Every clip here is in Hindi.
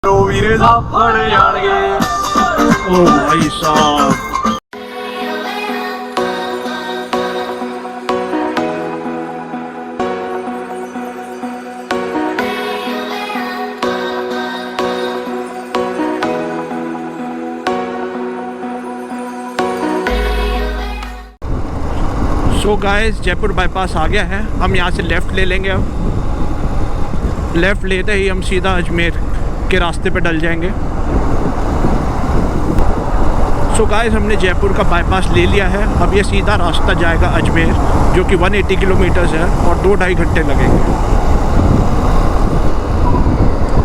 वीरे साहब फड़ जाएंगे। ओ भाई साहब, सो गाइस जयपुर बाईपास आ गया है। हम यहाँ से लेफ़्ट ले लेंगे। अब लेफ़्ट लेते ही हम सीधा अजमेर के रास्ते पे डल जाएंगे। सो गाइस हमने जयपुर का बाईपास ले लिया है। अब ये सीधा रास्ता जाएगा अजमेर, जो कि 180 किलोमीटर्स है और 2-2.5 घंटे लगेंगे।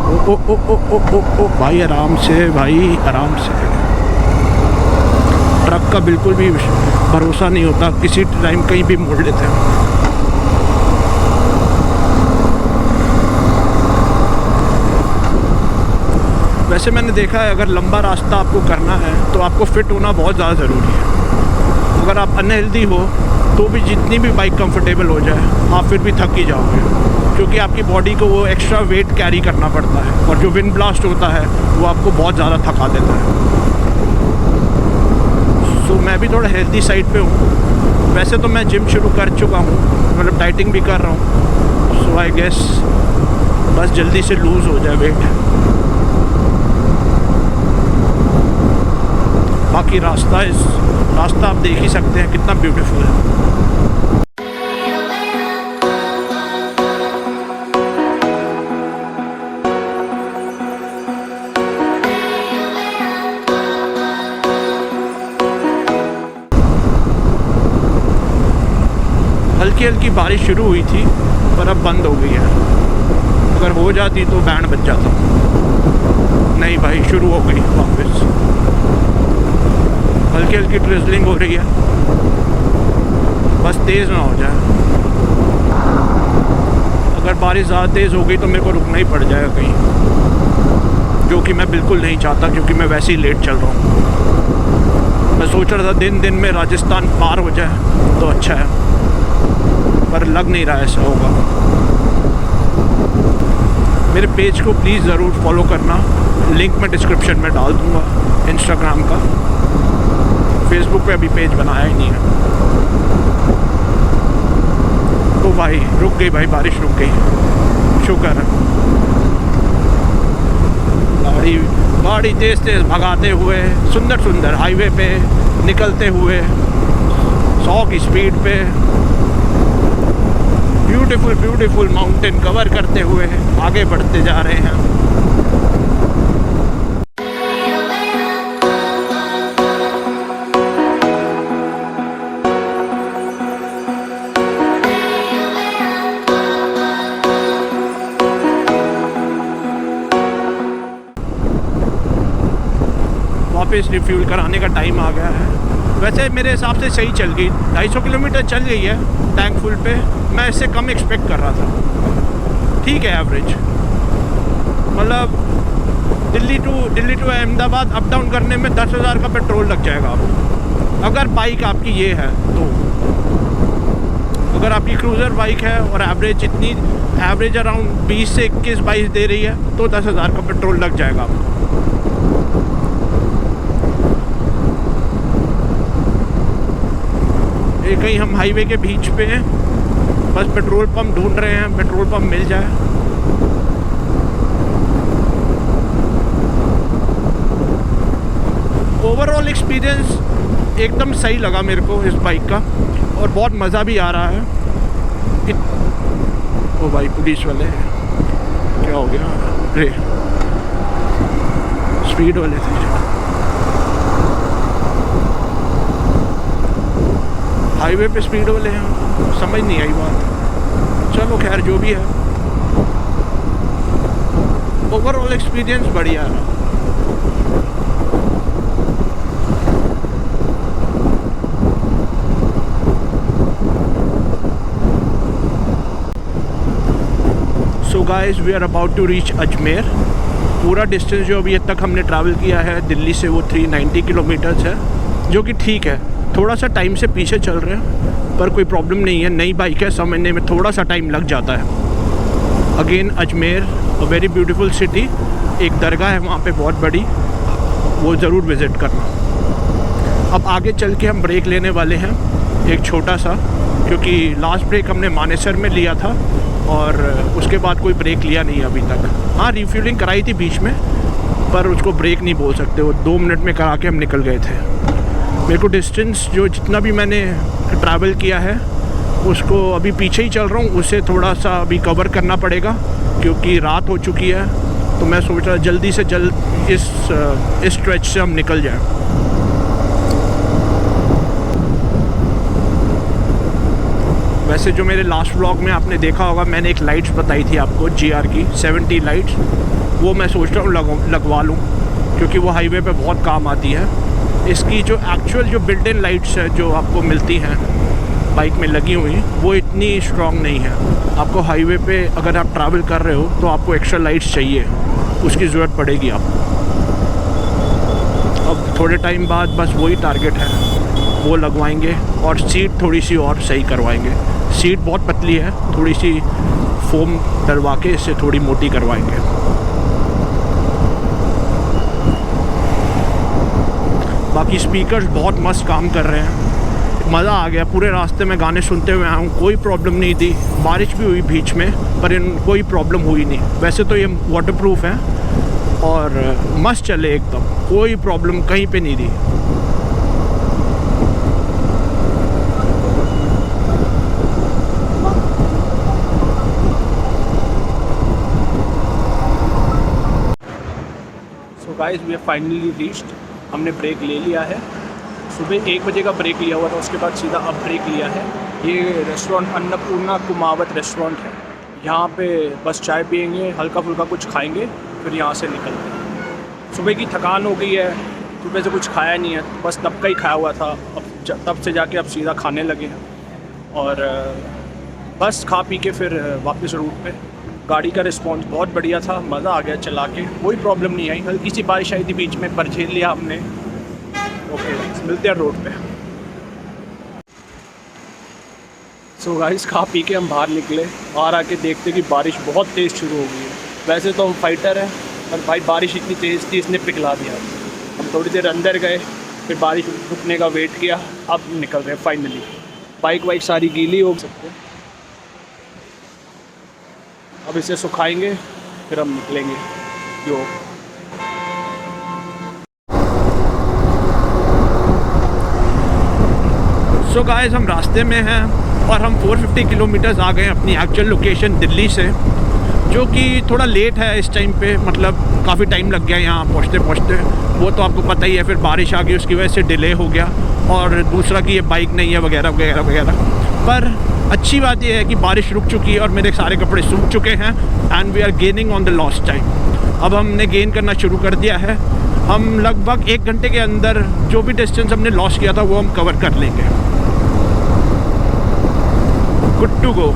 ओ ओ ओ ओ ओ ओ ओ भाई आराम से, भाई आराम से। ट्रक का बिल्कुल भी भरोसा नहीं होता, किसी टाइम कहीं भी मोड़ लेते हैं। वैसे मैंने देखा है अगर लंबा रास्ता आपको करना है तो आपको फिट होना बहुत ज़्यादा ज़रूरी है। अगर आप अनहेल्दी हो तो भी जितनी भी बाइक कंफर्टेबल हो जाए आप फिर भी थक ही जाओगे, क्योंकि आपकी बॉडी को वो एक्स्ट्रा वेट कैरी करना पड़ता है और जो विंड ब्लास्ट होता है वो आपको बहुत ज़्यादा थका देता है। सो मैं भी थोड़ा हेल्दी साइड पे हूँ। वैसे तो मैं जिम शुरू कर चुका हूँ, मतलब डाइटिंग भी कर रहा हूँ। सो आई गेस बस जल्दी से लूज़ हो जाए वेट। बाकी रास्ता आप देख ही सकते हैं कितना ब्यूटीफुल है। हल्की हल्की बारिश शुरू हुई थी पर अब बंद हो गई है। अगर हो जाती तो बैंड बज जाता। नहीं भाई, शुरू हो गई वापस। हल्की हल्की ड्रिजलिंग हो रही है, बस तेज़ ना हो जाए। अगर बारिश ज़्यादा तेज़ हो गई तो मेरे को रुकना ही पड़ जाएगा कहीं, जो कि मैं बिल्कुल नहीं चाहता, क्योंकि मैं वैसे ही लेट चल रहा हूँ। मैं सोच रहा था दिन में राजस्थान पार हो जाए तो अच्छा है, पर लग नहीं रहा ऐसा होगा। मेरे पेज को प्लीज़ ज़रूर फॉलो करना, लिंक मैं डिस्क्रिप्शन में डाल दूँगा इंस्टाग्राम का। फेसबुक पे अभी पेज बनाया ही नहीं है। तो भाई रुक गई, भाई बारिश रुक गई, शुक्र है। गाड़ी तेज़ तेज़ भगाते हुए सुंदर सुंदर हाईवे पे निकलते हुए 100 की स्पीड पे ब्यूटीफुल माउंटेन कवर करते हुए आगे बढ़ते जा रहे हैं। वापस रिफ्यूल कराने का टाइम आ गया है। वैसे मेरे हिसाब से सही चल गई, 250 किलोमीटर चल गई है टैंक फुल पे। मैं इससे कम एक्सपेक्ट कर रहा था। ठीक है एवरेज, मतलब Delhi to Ahmedabad up down करने में 10,000 का पेट्रोल लग जाएगा आपको, अगर बाइक आपकी ये है तो। अगर आपकी क्रूज़र बाइक है और एवरेज अराउंड 20 से 21-22 दे रही है तो 10,000 का पेट्रोल लग जाएगा आपको। कहीं हम हाईवे के बीच पे हैं, बस पेट्रोल पंप ढूंढ रहे हैं, पेट्रोल पंप मिल जाए। ओवरऑल एक्सपीरियंस एकदम सही लगा मेरे को इस बाइक का, और बहुत मज़ा भी आ रहा है। ओ भाई पुलिस वाले, क्या हो गया? अरे स्पीड वाले थे। हाईवे पे स्पीड वाले हैं, समझ नहीं आई बात। चलो खैर जो भी है, ओवरऑल एक्सपीरियंस बढ़िया है। So guys we are about to reach Ajmer. पूरा डिस्टेंस जो अभी तक हमने ट्रैवल किया है दिल्ली से वो 390 किलोमीटर्स है, जो कि ठीक है। थोड़ा सा टाइम से पीछे चल रहे हैं पर कोई प्रॉब्लम नहीं है। नई बाइक है, समझने में थोड़ा सा टाइम लग जाता है। Again Ajmer, a very beautiful city, एक दरगाह है वहाँ पे बहुत बड़ी, वो ज़रूर विज़िट करना। अब आगे चल के हम ब्रेक लेने वाले हैं एक छोटा सा, क्योंकि लास्ट ब्रेक हमने मानेसर में लिया था और उसके बाद कोई ब्रेक लिया नहीं अभी तक। हाँ, रिफ्यूलिंग कराई थी बीच में, पर उसको ब्रेक नहीं बोल सकते, वो 2 मिनट में करा के हम निकल गए थे। मेरे को डिस्टेंस जो जितना भी मैंने ट्रैवल किया है उसको अभी पीछे ही चल रहा हूँ, उसे थोड़ा सा अभी कवर करना पड़ेगा क्योंकि रात हो चुकी है। तो मैं सोच रहा जल्दी से जल्द इस स्ट्रेच से हम निकल जाएं। वैसे जो मेरे लास्ट व्लॉग में आपने देखा होगा, मैंने एक लाइट्स बताई थी आपको GR की 70 लाइट्स, वो मैं सोच रहा हूँ लगवा लूँ क्योंकि वो हाईवे पे बहुत काम आती है। इसकी जो एक्चुअल जो बिल्ट इन लाइट्स है जो आपको मिलती हैं बाइक में लगी हुई, वो इतनी स्ट्रॉन्ग नहीं है। आपको हाईवे पे अगर आप ट्रैवल कर रहे हो तो आपको एक्स्ट्रा लाइट्स चाहिए, उसकी ज़रूरत पड़ेगी आपको। अब थोड़े टाइम बाद बस वही टारगेट है, वो लगवाएंगे और सीट थोड़ी सी और सही करवाएंगे। सीट बहुत पतली है, थोड़ी सी फोम डलवा के इसे थोड़ी मोटी करवाएंगे। बाकी स्पीकर्स बहुत मस्त काम कर रहे हैं, मज़ा आ गया। पूरे रास्ते में गाने सुनते हुए आया हूँ, कोई प्रॉब्लम नहीं थी। बारिश भी हुई बीच में पर कोई प्रॉब्लम हुई नहीं। वैसे तो ये वाटरप्रूफ है और मस्त चले एकदम, कोई प्रॉब्लम कहीं पे नहीं थी। So guys, we have finally reached. हमने ब्रेक ले लिया है। सुबह 1 बजे का ब्रेक लिया हुआ था, उसके बाद सीधा अब ब्रेक लिया है। ये रेस्टोरेंट अन्नपूर्णा कुमावत रेस्टोरेंट है। यहाँ पे बस चाय पियेंगे, हल्का फुल्का कुछ खाएंगे, फिर यहाँ से निकलते हैं। सुबह की थकान हो गई है, सुबह से कुछ खाया नहीं है, बस तब का ही खाया हुआ था। अब तब से जाके अब सीधा खाने लगे हैं और बस खा पी के फिर वापस रूट पे। गाड़ी का रिस्पॉन्स बहुत बढ़िया था, मज़ा आ गया चला के, कोई प्रॉब्लम नहीं आई। हल्की सी बारिश आई थी बीच में, पर झेल लिया हमने। ओके, मिलते हैं रोड पे। सो गाइस, खा पी के हम बाहर निकले, बाहर आके देखते कि बारिश बहुत तेज़ शुरू हो गई है। वैसे तो हम फाइटर हैं, पर भाई बारिश इतनी तेज़ थी, इसने पिघला दिया। हम थोड़ी देर अंदर गए, फिर बारिश रुकने का वेट किया, अब निकल रहे हैं फाइनली। बाइक वाइक सारी गीली हो सकते, अब इसे सुखाएंगे फिर हम निकलेंगे। जो सो गाइस, हम रास्ते में हैं और हम 450 किलोमीटर्स आ गए हैं अपनी एक्चुअल लोकेशन दिल्ली से, जो कि थोड़ा लेट है इस टाइम पे। मतलब काफ़ी टाइम लग गया यहाँ पहुँचते पहुँचते, वो तो आपको पता ही है। फिर बारिश आ गई, उसकी वजह से डिले हो गया, और दूसरा कि ये बाइक नहीं है वगैरह वगैरह वगैरह। पर अच्छी बात यह है कि बारिश रुक चुकी है और मेरे सारे कपड़े सूख चुके हैं and we are gaining on the lost time. अब हमने गेन करना शुरू कर दिया है। हम लगभग 1 घंटे के अंदर जो भी डिस्टेंस हमने लॉस किया था वो हम कवर कर लेंगे। Good to go.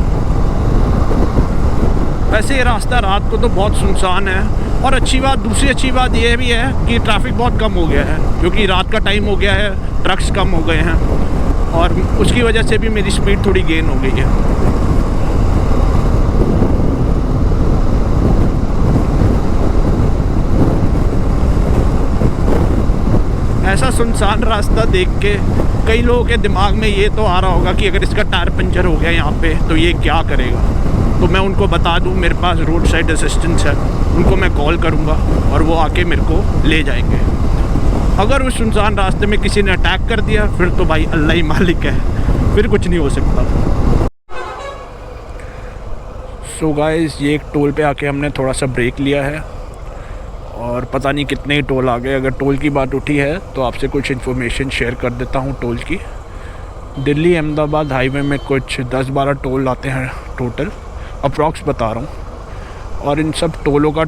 वैसे ये रास्ता रात को तो बहुत सुनसान है, और दूसरी अच्छी बात यह भी है कि ट्रैफिक बहुत कम हो गया है, क्योंकि रात का टाइम हो गया है, ट्रक्स कम हो गए हैं, और उसकी वजह से भी मेरी स्पीड थोड़ी गेन हो गई है। ऐसा सुनसान रास्ता देख के कई लोगों के दिमाग में ये तो आ रहा होगा कि अगर इसका टायर पंचर हो गया यहाँ पे तो ये क्या करेगा। तो मैं उनको बता दूँ, मेरे पास रोड साइड असिस्टेंस है, उनको मैं कॉल करूँगा और वो आके मेरे को ले जाएंगे। अगर उस सुनसान रास्ते में किसी ने अटैक कर दिया फिर तो भाई अल्लाह ही मालिक है, फिर कुछ नहीं हो सकता। सो गाइस, ये एक टोल पे आके हमने थोड़ा सा ब्रेक लिया है और पता नहीं कितने ही टोल आ गए। अगर टोल की बात उठी है तो आपसे कुछ इन्फॉर्मेशन शेयर कर देता हूँ टोल की। दिल्ली अहमदाबाद हाईवे में कुछ 10-12 टोल आते हैं टोटल, अप्रॉक्स बता रहा हूँ, और इन सब टोलों का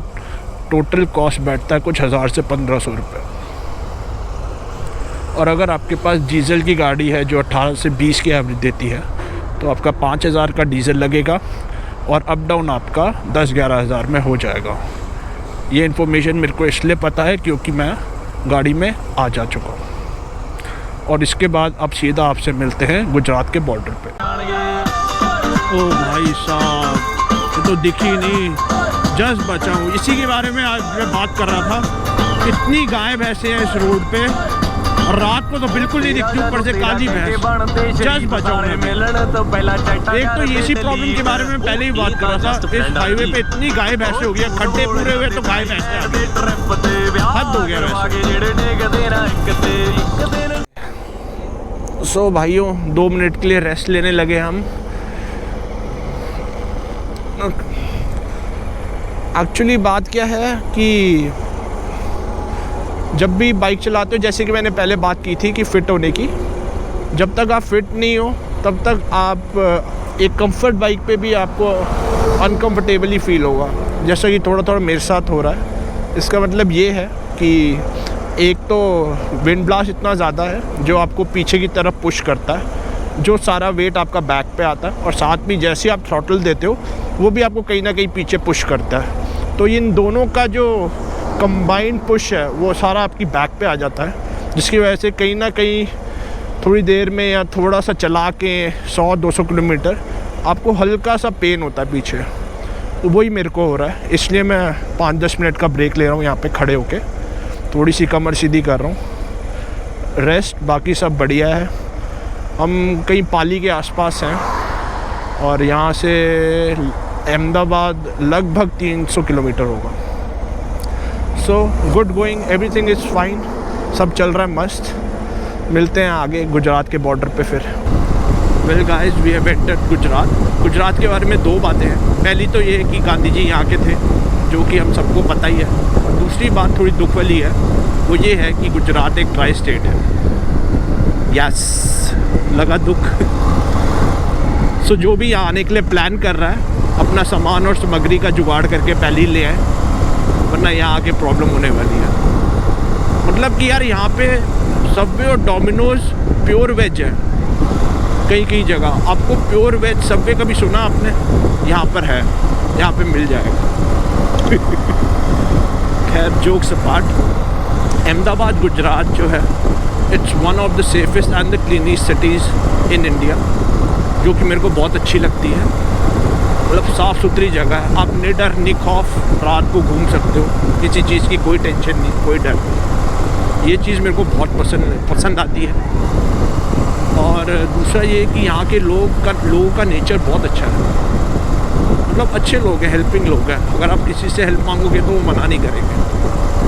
टोटल कॉस्ट बैठता है कुछ 1000 से 1500 रुपये। और अगर आपके पास डीजल की गाड़ी है जो 18 से 20 की एवरेज देती है तो आपका 5000 का डीजल लगेगा और अप डाउन आपका 10-11 हज़ार में हो जाएगा। ये इन्फॉर्मेशन मेरे को इसलिए पता है क्योंकि मैं गाड़ी में आ जा चुका हूँ। और इसके बाद अब सीधा आपसे मिलते हैं गुजरात के बॉर्डर पे। ओ भाई साहब, ये तो दिखी नहीं। जस्ट बचा हूँ। इसी के बारे में आज मैं बात कर रहा था। इतनी गाय भैंसे हैं इस रोड पे और रात को तो बिल्कुल नहीं दिखती, ऊपर से काली भैंस। जस्ट बचा हूँ मैं। एक तो इसी प्रॉब्लम के बारे में पहले ही बात कर रहा था। इस हाईवे पे इतनी गाय भैंसे हो गई, खड्डे पूरे हुए तो गाय भैंसे आ गई, हद हो गया वैसे। सो भाइयों 2 मिनट के लिए रेस्ट लेने लगे हम। एक्चुअली बात क्या है कि जब भी बाइक चलाते हो, जैसे कि मैंने पहले बात की थी कि फ़िट होने की, जब तक आप फिट नहीं हो तब तक आप एक कंफर्ट बाइक पे भी आपको अनकंफर्टेबली फील होगा, जैसा कि थोड़ा थोड़ा मेरे साथ हो रहा है। इसका मतलब ये है कि एक तो विंड ब्लास्ट इतना ज़्यादा है जो आपको पीछे की तरफ पुश करता है, जो सारा वेट आपका बैक पे आता है, और साथ में जैसे आप थ्रॉटल देते हो वो भी आपको कहीं ना कहीं पीछे पुश करता है। तो इन दोनों का जो कंबाइंड पुश है वो सारा आपकी बैक पे आ जाता है, जिसकी वजह से कहीं ना कहीं थोड़ी देर में या थोड़ा सा चला के 100-200 किलोमीटर आपको हल्का सा पेन होता है पीछे। तो वही मेरे को हो रहा है, इसलिए मैं 5-10 मिनट का ब्रेक ले रहा हूँ यहाँ पे खड़े होके, थोड़ी सी कमर सीधी कर रहा हूँ, रेस्ट। बाकी सब बढ़िया है। हम कहीं पाली के आसपास हैं और यहाँ से अहमदाबाद लगभग 300 किलोमीटर होगा। So good going, everything is fine, सब चल रहा है मस्त। मिलते हैं आगे गुजरात के बॉर्डर पे फिर। Well guys, we have entered Gujarat. Gujarat के बारे में 2 बातें हैं। पहली तो ये है कि गांधी जी यहाँ के थे, जो कि हम सबको पता ही है। और दूसरी बात थोड़ी दुख वाली है, वो ये है कि गुजरात एक ड्राई स्टेट है। यस, लगा दुख। सो जो भी यहाँ आने के लिए प्लान कर रहा है, अपना सामान और सामग्री का जुगाड़ करके पहले ही ले आए, वरना यहाँ आके प्रॉब्लम होने वाली है। मतलब कि यार यहाँ पे सबवे और डोमिनोज प्योर वेज है कई कई जगह। आपको प्योर वेज सबवे कभी सुना आपने? यहाँ पर है, यहाँ पे मिल जाएगा। खैर जोक्स अपार्ट, अहमदाबाद गुजरात जो है, it's one of the safest and the cleanest cities in India, जो कि मेरे को बहुत अच्छी लगती है। मतलब साफ़ सुथरी जगह है, आप निडर निखौफ रात को घूम सकते हो, किसी चीज़ की कोई टेंशन नहीं, कोई डर नहीं। ये चीज़ मेरे को बहुत पसंद आती है। और दूसरा ये कि यहाँ के लोगों का नेचर बहुत अच्छा है। मतलब अच्छे लोग हैं, हेल्पिंग लोग हैं। अगर आप किसी से हेल्प मांगोगे तो वो मना नहीं करेंगे।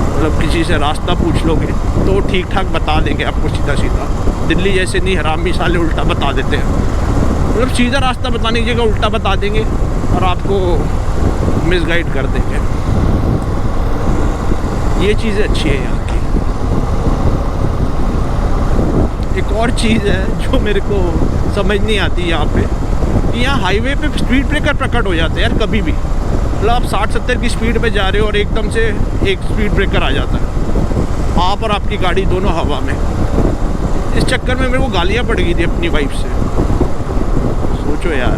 मतलब किसी से रास्ता पूछ लोगे तो ठीक ठाक बता देंगे आपको, सीधा सीधा। दिल्ली जैसे नहीं, हरामी साले उल्टा बता देते हैं। मतलब सीधा रास्ता बताने की जगह उल्टा बता देंगे और आपको मिसगाइड कर देंगे। ये चीज़ें अच्छी है यहाँ की। एक और चीज़ है जो मेरे को समझ नहीं आती यहाँ पे, कि यहाँ हाईवे पे स्पीड ब्रेकर प्रकट हो जाते हैं यार कभी भी। मतलब आप 60-70 की स्पीड पे जा रहे हो और एकदम से एक स्पीड ब्रेकर आ जाता है, आप और आपकी गाड़ी दोनों हवा में। इस चक्कर में मेरे को गालियाँ पड़ गई थी अपनी वाइफ से, सोचो यार।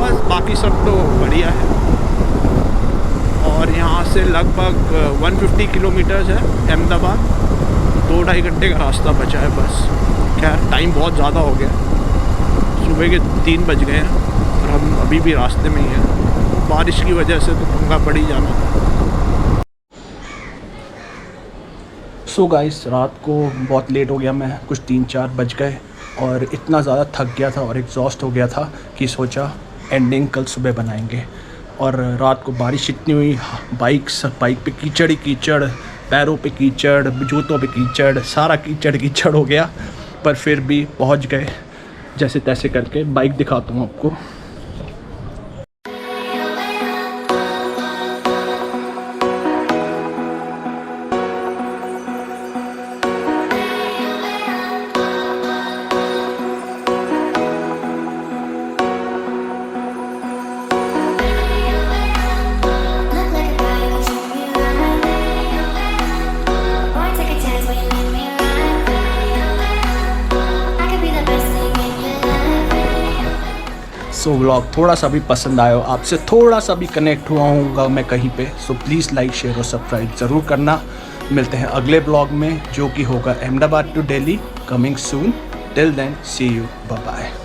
बस बाकी सब तो बढ़िया है। और यहाँ से लगभग 150 किलोमीटर्स है अहमदाबाद, 2-2.5 घंटे का रास्ता बचा है बस। खैर टाइम बहुत ज़्यादा हो गया, सुबह के 3 बज गए हैं और हम अभी भी रास्ते में ही हैं। बारिश की वजह से तो पंगा पड़ ही जाना था। सो गाइस, रात को बहुत लेट हो गया मैं, कुछ 3-4 बज गए और इतना ज़्यादा थक गया था और एग्जॉस्ट हो गया था कि सोचा एंडिंग कल सुबह बनाएंगे। और रात को बारिश इतनी हुई, बाइक पे कीचड़ ही कीचड़, पैरों पे कीचड़, जूतों पे कीचड़, सारा कीचड़ कीचड़ हो गया। पर फिर भी पहुंच गए जैसे तैसे करके। बाइक दिखाता हूँ आपको। सो व्लॉग थोड़ा सा भी पसंद आया, आपसे थोड़ा सा भी कनेक्ट हुआ हूँगा मैं कहीं पे, सो प्लीज़ लाइक शेयर और सब्सक्राइब ज़रूर करना। मिलते हैं अगले ब्लॉग में, जो कि होगा Ahmedabad to Delhi, coming soon. Till then see you, bye bye.